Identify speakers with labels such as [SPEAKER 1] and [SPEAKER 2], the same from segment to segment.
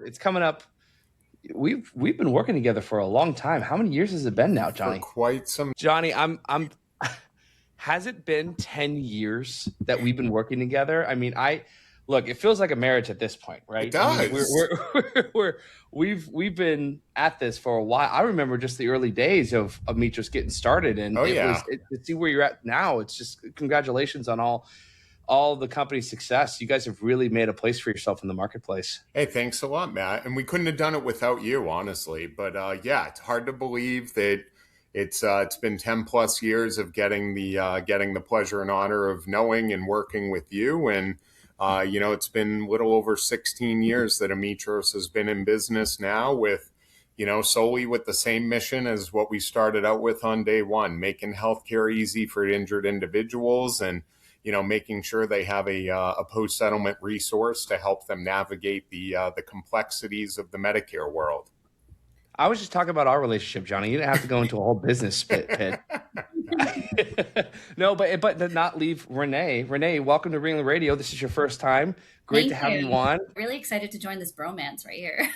[SPEAKER 1] It's coming up. We've been working together for a long time. How many years has it been now, Johnny?
[SPEAKER 2] For quite some.
[SPEAKER 1] Johnny, I'm has it been 10 years that we've been working together? I mean, look, it feels like a marriage at this point, right?
[SPEAKER 2] It does.
[SPEAKER 1] I mean, we've been at this for a while. I remember just the early days of Ametros getting started, and to see where you're at now. It's just congratulations on all the company's success. You guys have really made a place for yourself in the marketplace.
[SPEAKER 2] Hey, thanks a lot, Matt. And we couldn't have done it without you, honestly. But it's hard to believe that it's been 10 plus years of getting the pleasure and honor of knowing and working with you. And it's been a little over 16 years that Ametros has been in business now, with solely with the same mission as what we started out with on day one, making healthcare easy for injured individuals, and making sure they have a post-settlement resource to help them navigate the complexities of the Medicare world.
[SPEAKER 1] I was just talking about our relationship, Johnny. You didn't have to go into a whole business pit. No, but to not leave Renee. Renee, welcome to Ringler Radio. This is your first time. Great to have you on.
[SPEAKER 3] Really excited to join this bromance right here.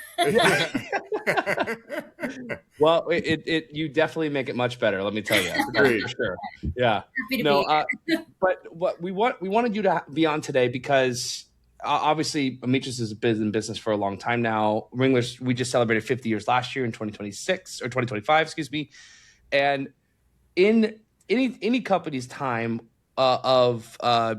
[SPEAKER 1] Well, you definitely make it much better. Let me tell you, that's for sure. Yeah.
[SPEAKER 3] Happy to be here.
[SPEAKER 1] But what we wanted you to be on today because obviously Ametros has been in business for a long time now. Ringler, we just celebrated 50 years last year in 2026 or 2025, excuse me. And in any company's time of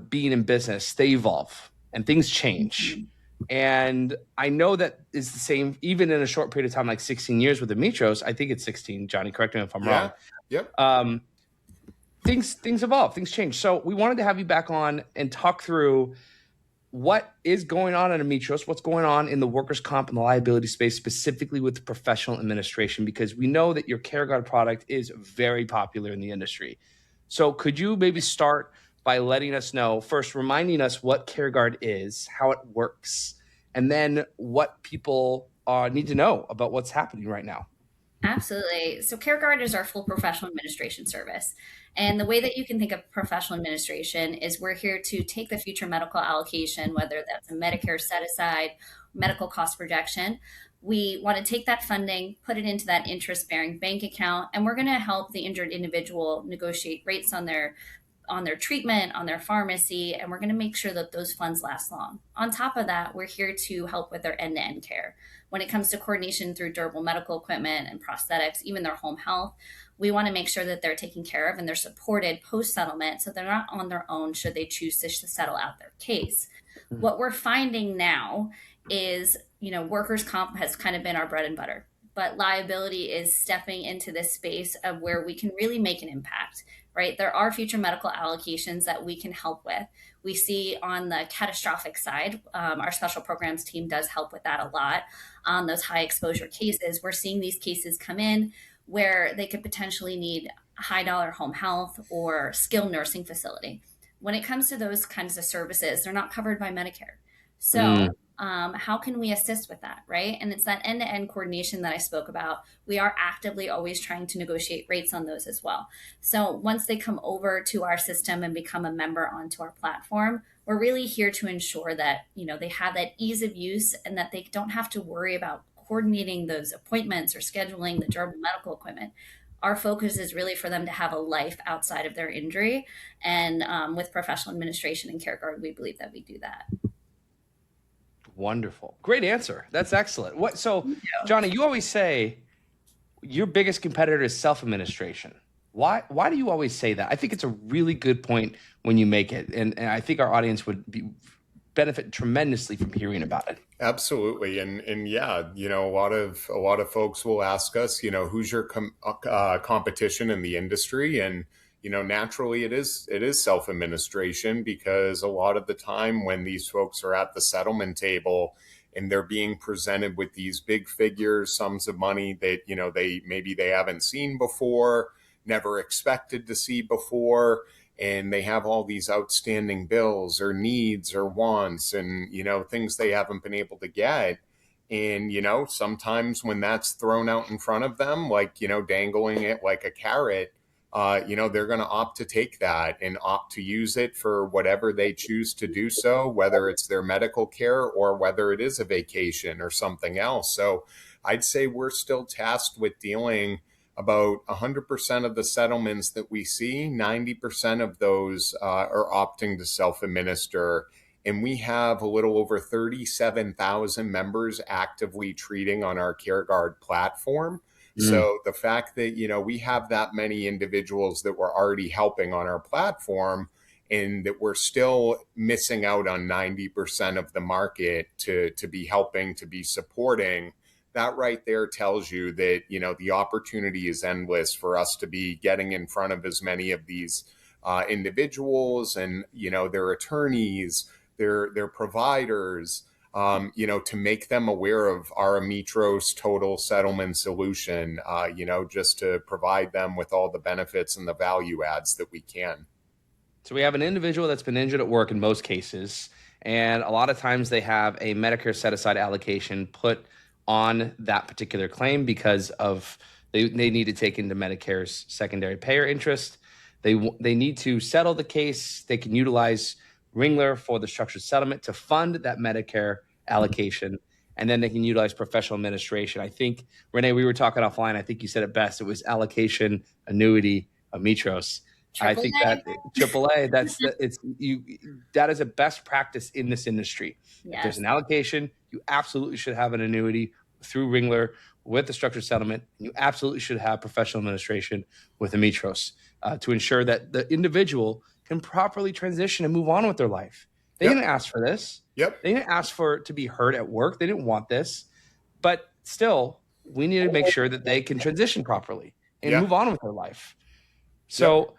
[SPEAKER 1] being in business, they evolve and things change. Mm-hmm. And I know that is the same, even in a short period of time, like 16 years with Ametros. I think it's 16, Johnny, correct me if I'm wrong.
[SPEAKER 2] Yep.
[SPEAKER 1] Things evolve, things change. So we wanted to have you back on and talk through what is going on at Ametros, what's going on in the workers' comp and the liability space, specifically with professional administration, because we know that your CareGuard product is very popular in the industry. So could you maybe start by letting us know, first reminding us what CareGuard is, how it works, and then what people need to know about what's happening right now?
[SPEAKER 3] Absolutely. So CareGuard is our full professional administration service. And the way that you can think of professional administration is we're here to take the future medical allocation, whether that's a Medicare Set-Aside, medical cost projection. We want to take that funding, put it into that interest-bearing bank account, and we're going to help the injured individual negotiate rates on their treatment, on their pharmacy, and we're going to make sure that those funds last long. On top of that, we're here to help with their end-to-end care. When it comes to coordination through durable medical equipment and prosthetics, even their home health, we want to make sure that they're taken care of and they're supported post-settlement so they're not on their own should they choose to settle out their case. Mm-hmm. What we're finding now is, workers' comp has kind of been our bread and butter, but liability is stepping into this space of where we can really make an impact. Right? There are future medical allocations that we can help with. We see on the catastrophic side, our special programs team does help with that a lot. On those high exposure cases, we're seeing these cases come in where they could potentially need high dollar home health or skilled nursing facility. When it comes to those kinds of services, they're not covered by Medicare. So how can we assist with that, right? And it's that end-to-end coordination that I spoke about. We are actively always trying to negotiate rates on those as well. So once they come over to our system and become a member onto our platform, we're really here to ensure that, they have that ease of use and that they don't have to worry about coordinating those appointments or scheduling the durable medical equipment. Our focus is really for them to have a life outside of their injury. And with professional administration and CareGuard, we believe that we do that.
[SPEAKER 1] Wonderful. Great answer. That's excellent. So, Johnny, you always say your biggest competitor is self-administration. Why do you always say that? I think it's a really good point when you make it. And I think our audience would benefit tremendously from hearing about it.
[SPEAKER 2] Absolutely. And yeah, a lot of folks will ask us, who's your competition in the industry? And naturally it is self-administration, because a lot of the time when these folks are at the settlement table and they're being presented with these big figures, sums of money that, they haven't seen before, never expected to see before, and they have all these outstanding bills or needs or wants and, things they haven't been able to get. And, sometimes when that's thrown out in front of them, like, dangling it like a carrot, they're going to opt to take that and opt to use it for whatever they choose to do so, whether it's their medical care or whether it is a vacation or something else. So I'd say we're still tasked with dealing about 100% of the settlements that we see. 90% of those are opting to self-administer. And we have a little over 37,000 members actively treating on our CareGuard platform. So the fact that, we have that many individuals that we're already helping on our platform and that we're still missing out on 90% of the market to be helping, to be supporting, that right there tells you that, the opportunity is endless for us to be getting in front of as many of these individuals and, their attorneys, their providers, to make them aware of our Ametros total settlement solution, just to provide them with all the benefits and the value adds that we can.
[SPEAKER 1] So we have an individual that's been injured at work in most cases, and a lot of times they have a Medicare set-aside allocation put on that particular claim because of they need to take into Medicare's secondary payer interest. They need to settle the case. They can utilize Ringler for the structured settlement to fund that Medicare allocation, and then they can utilize professional administration. I think, Renee, we were talking offline. I think you said it best. It was allocation, annuity, Ametros. I think that AAA, that is a best practice in this industry. Yes. If there's an allocation, you absolutely should have an annuity through Ringler with the structured settlement. You absolutely should have professional administration with Ametros to ensure that the individual can properly transition and move on with their life. They didn't ask for this.
[SPEAKER 2] Yep.
[SPEAKER 1] They didn't ask for to be hurt at work. They didn't want this. But still, we need to make sure that they can transition properly and move on with their life. So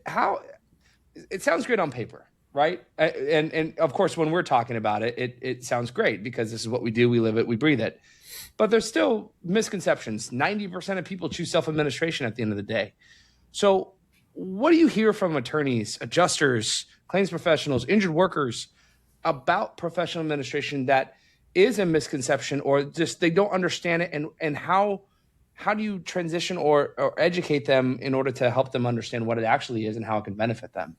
[SPEAKER 1] how it sounds great on paper, right? And of course, when we're talking about it, it sounds great because this is what we do. We live it, we breathe it. But there's still misconceptions. 90% of people choose self-administration at the end of the day. So what do you hear from attorneys, adjusters, claims professionals, injured workers about professional administration that is a misconception or just they don't understand it? And how do you transition or educate them in order to help them understand what it actually is and how it can benefit them?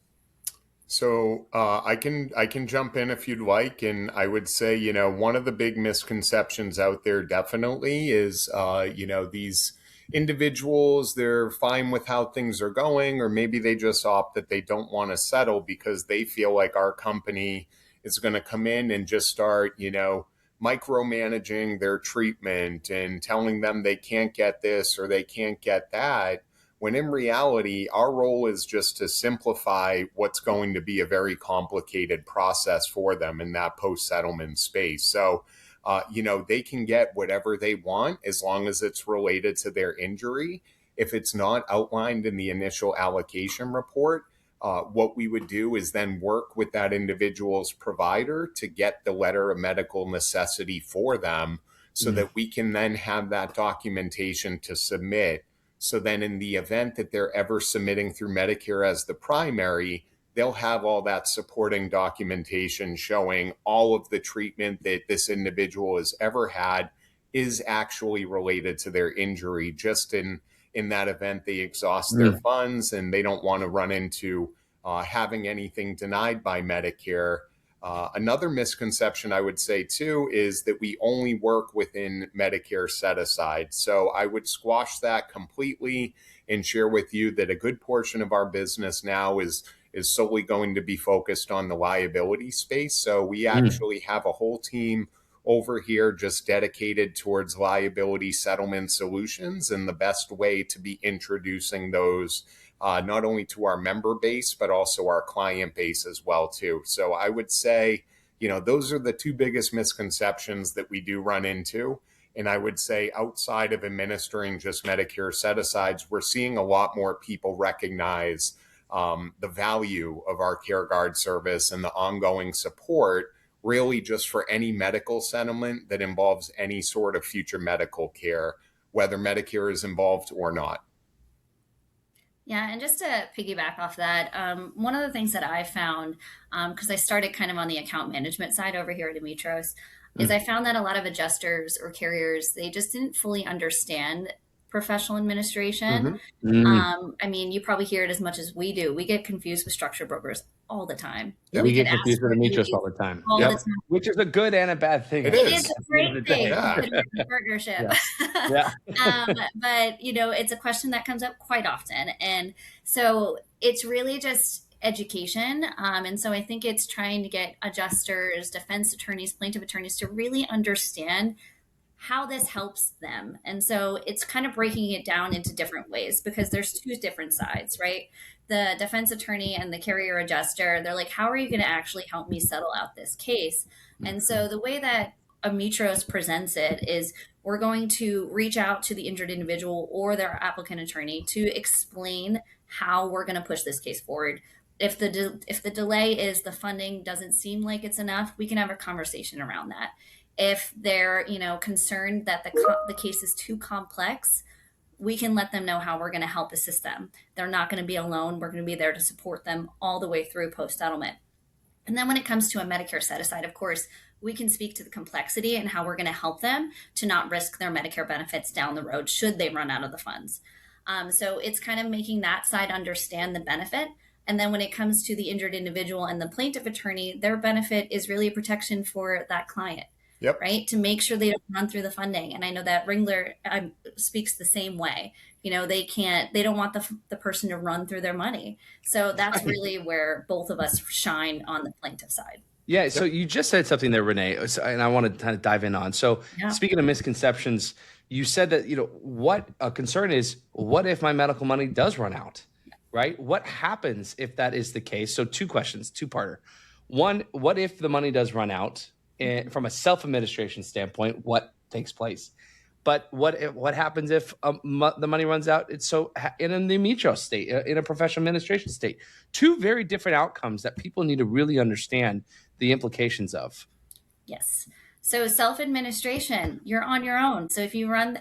[SPEAKER 2] So I can jump in if you'd like. And I would say, one of the big misconceptions out there definitely is, these individuals, they're fine with how things are going, or maybe they just opt that they don't want to settle because they feel like our company is going to come in and just start, micromanaging their treatment and telling them they can't get this or they can't get that. When in reality, our role is just to simplify what's going to be a very complicated process for them in that post-settlement space. So, they can get whatever they want as long as it's related to their injury. If it's not outlined in the initial allocation report, what we would do is then work with that individual's provider to get the letter of medical necessity for them so that we can then have that documentation to submit. So then in the event that they're ever submitting through Medicare as the primary, they'll have all that supporting documentation showing all of the treatment that this individual has ever had is actually related to their injury, just in that event they exhaust their funds and they don't want to run into having anything denied by Medicare. Another misconception I would say too is that we only work within Medicare Set-Aside. So I would squash that completely and share with you that a good portion of our business now is solely going to be focused on the liability space. So we actually have a whole team over here just dedicated towards liability settlement solutions, and the best way to be introducing those not only to our member base, but also our client base as well too. So I would say, those are the two biggest misconceptions that we do run into. And I would say outside of administering just Medicare set-asides, we're seeing a lot more people recognize the value of our CareGuard service and the ongoing support really just for any medical settlement that involves any sort of future medical care, whether Medicare is involved or not.
[SPEAKER 3] Yeah, and just to piggyback off that, one of the things that I found, because I started kind of on the account management side over here at Ametros, is I found that a lot of adjusters or carriers, they just didn't fully understand professional administration. I mean, you probably hear it as much as we do. We get confused with structure brokers all the time.
[SPEAKER 2] Yep.
[SPEAKER 1] We
[SPEAKER 3] get
[SPEAKER 1] get confused with Ametros all the time.
[SPEAKER 3] all the time.
[SPEAKER 1] Which is a good and a bad thing.
[SPEAKER 2] It
[SPEAKER 3] It
[SPEAKER 2] is.
[SPEAKER 3] is a great thing.
[SPEAKER 2] Yeah.
[SPEAKER 3] Could work in partnership.
[SPEAKER 1] Yeah.
[SPEAKER 3] But, you know, it's a question that comes up quite often. And so it's really just education. And so I think it's trying to get adjusters, defense attorneys, plaintiff attorneys to really understand how this helps them. And so it's kind of breaking it down into different ways because there's two different sides, right? The defense attorney and the carrier adjuster, they're like, how are you going to actually help me settle out this case? And so the way that Ametros presents it is we're going to reach out to the injured individual or their applicant attorney to explain how we're going to push this case forward. If the delay is the funding doesn't seem like it's enough, we can have a conversation around that. If they're, you know, concerned that the case is too complex, we can let them know how we're going to help assist them. They're not going to be alone. We're going to be there to support them all the way through post-settlement. And then when it comes to a Medicare set-aside, of course, we can speak to the complexity and how we're going to help them to not risk their Medicare benefits down the road should they run out of the funds. So it's kind of making that side understand the benefit. And then when it comes to the injured individual and the plaintiff attorney, their benefit is really a protection for that client.
[SPEAKER 2] Yep.
[SPEAKER 3] Right. To make sure they don't run through the funding. And I know that Ringler speaks the same way. You know, they don't want the person to run through their money. So that's really where both of us shine on the plaintiff side.
[SPEAKER 1] Yeah. So you just said something there, Renee, and I want to kind of dive in on. So speaking of misconceptions, you said that, you know, what a concern is, what if my medical money does run out, right? What happens if that is the case? So two questions, two-parter. One, what if the money does run out? And from a self-administration standpoint, what takes place? But what happens if the money runs out? It's so in the Ametros state, in a professional administration state, two very different outcomes that people need to really understand the implications of.
[SPEAKER 3] Yes. So self-administration, you're on your own. So if you run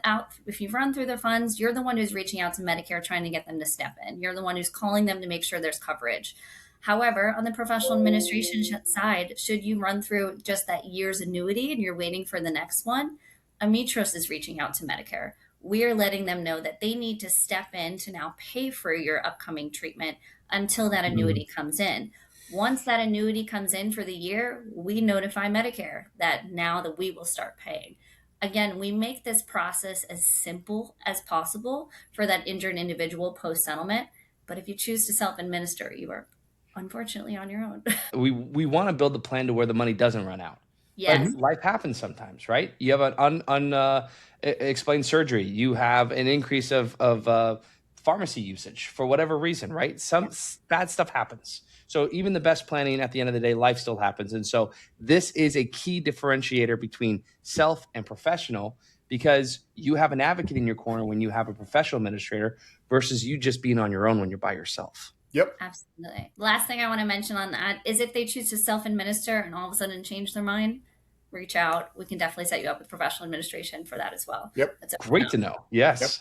[SPEAKER 3] through the funds, you're the one who's reaching out to Medicare, trying to get them to step in. You're the one who's calling them to make sure there's coverage. However, on the professional administration side, should you run through just that year's annuity and you're waiting for the next one, Ametros is reaching out to Medicare. We are letting them know that they need to step in to now pay for your upcoming treatment until that annuity comes in. Once that annuity comes in for the year, we notify Medicare that now that we will start paying. Again, we make this process as simple as possible for that injured individual post-settlement. But if you choose to self-administer, you are unfortunately on your own.
[SPEAKER 1] We want to build the plan to where the money doesn't run out.
[SPEAKER 3] Yes.
[SPEAKER 1] But life happens sometimes, right? You have an unexplained surgery. You have an increase of pharmacy usage for whatever reason, right? Some bad stuff happens. So even the best planning, at the end of the day, life still happens. And so this is a key differentiator between self and professional, because you have an advocate in your corner when you have a professional administrator versus you just being on your own when you're by yourself.
[SPEAKER 2] Yep.
[SPEAKER 3] Absolutely. Last thing I want to mention on that is if they choose to self-administer and all of a sudden change their mind, reach out. We can definitely set you up with professional administration for that as well.
[SPEAKER 2] Yep.
[SPEAKER 3] That's
[SPEAKER 1] great to know. Yes.
[SPEAKER 2] Yep.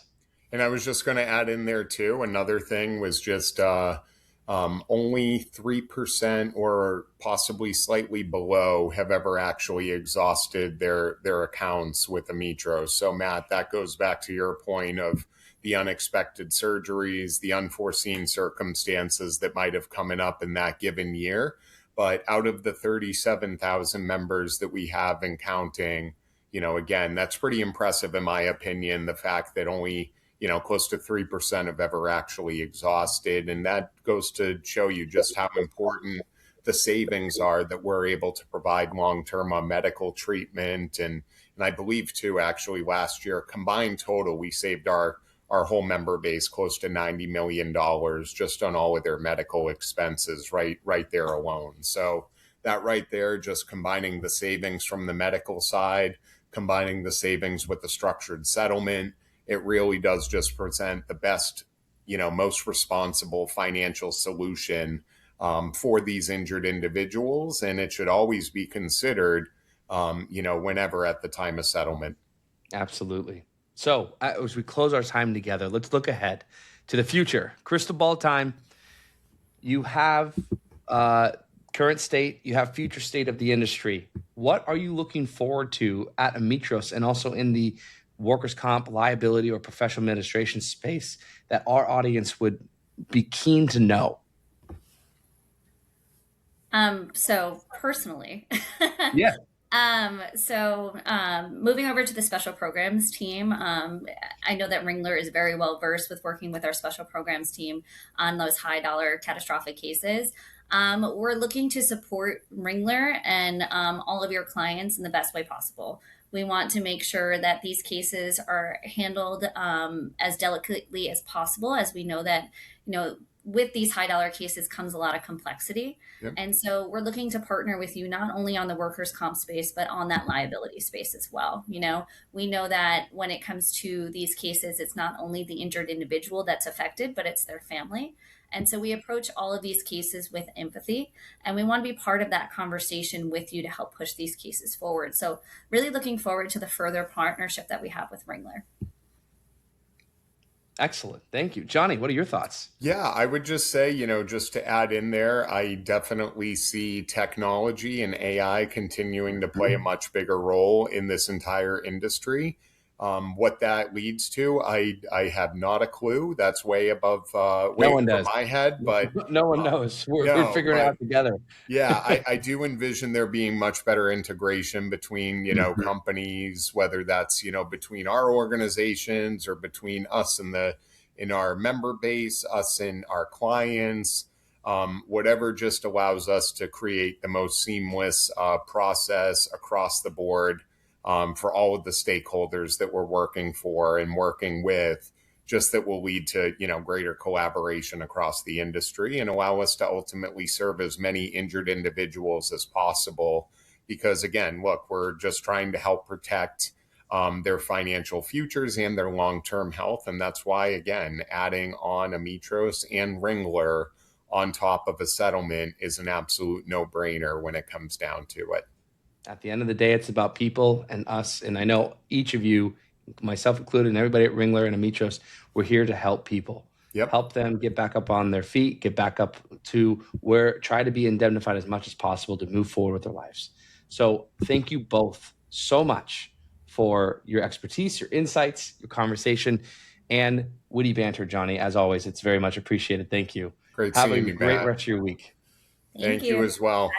[SPEAKER 2] And I was just going to add in there too, another thing was just only 3% or possibly slightly below have ever actually exhausted their accounts with Ametros. So Matt, that goes back to your point of the unexpected surgeries, the unforeseen circumstances that might have come up in that given year. But out of the 37,000 members that we have and counting, you know, again, that's pretty impressive in my opinion, the fact that only, you know, close to 3% have ever actually exhausted. And that goes to show you just how important the savings are that we're able to provide long-term on medical treatment. And I believe too, actually last year, combined total, we saved our whole member base close to $90 million just on all of their medical expenses right there alone. So that right there, just combining the savings from the medical side, combining the savings with the structured settlement, it really does just present the best, you know, most responsible financial solution for these injured individuals. And it should always be considered, you know, whenever at the time of settlement.
[SPEAKER 1] Absolutely. So as we close our time together, let's look ahead to the future. Crystal ball time. You have current state, you have future state of the industry. What are you looking forward to at Ametros and also in the workers' comp, liability, or professional administration space that our audience would be keen to know?
[SPEAKER 3] So personally,
[SPEAKER 1] Yeah.
[SPEAKER 3] moving over to the special programs team, I know that Ringler is very well versed with working with our special programs team on those high dollar catastrophic cases. We're looking to support Ringler and all of your clients in the best way possible. We want to make sure that these cases are handled as delicately as possible, as we know that, with these high dollar cases comes a lot of complexity.
[SPEAKER 2] Yep.
[SPEAKER 3] And so we're looking to partner with you not only on the workers' comp space, but on that liability space as well. We know that when it comes to these cases, it's not only the injured individual that's affected, but it's their family. And so we approach all of these cases with empathy, and we want to be part of that conversation with you to help push these cases forward. So really looking forward to the further partnership that we have with Ringler.
[SPEAKER 1] Excellent. Thank you. Johnny, what are your thoughts?
[SPEAKER 2] Yeah, I would just say, just to add in there, I definitely see technology and AI continuing to play a much bigger role in this entire industry. What that leads to, I have not a clue. That's way above
[SPEAKER 1] No one does.
[SPEAKER 2] my head, but
[SPEAKER 1] no one knows. We're figuring it out together.
[SPEAKER 2] Yeah, I do envision there being much better integration between, companies, whether that's, between our organizations or between us and in our member base, us and our clients, whatever just allows us to create the most seamless process across the board for all of the stakeholders that we're working for and working with, just that will lead to, greater collaboration across the industry and allow us to ultimately serve as many injured individuals as possible. Because again, look, we're just trying to help protect their financial futures and their long-term health. And that's why, again, adding on Ametros and Ringler on top of a settlement is an absolute no-brainer when it comes down to it.
[SPEAKER 1] At the end of the day, it's about people and us. And I know each of you, myself included, and everybody at Ringler and Ametros, we're here to help people.
[SPEAKER 2] Yep.
[SPEAKER 1] Help them get back up on their feet, get back up to try to be indemnified as much as possible to move forward with their lives. So thank you both so much for your expertise, your insights, your conversation, and witty banter, Johnny. As always, it's very much appreciated. Thank you.
[SPEAKER 2] Great
[SPEAKER 1] Have
[SPEAKER 2] seeing
[SPEAKER 1] a
[SPEAKER 2] you,
[SPEAKER 1] great
[SPEAKER 2] Matt.
[SPEAKER 1] rest of your week.
[SPEAKER 2] Thank you as well.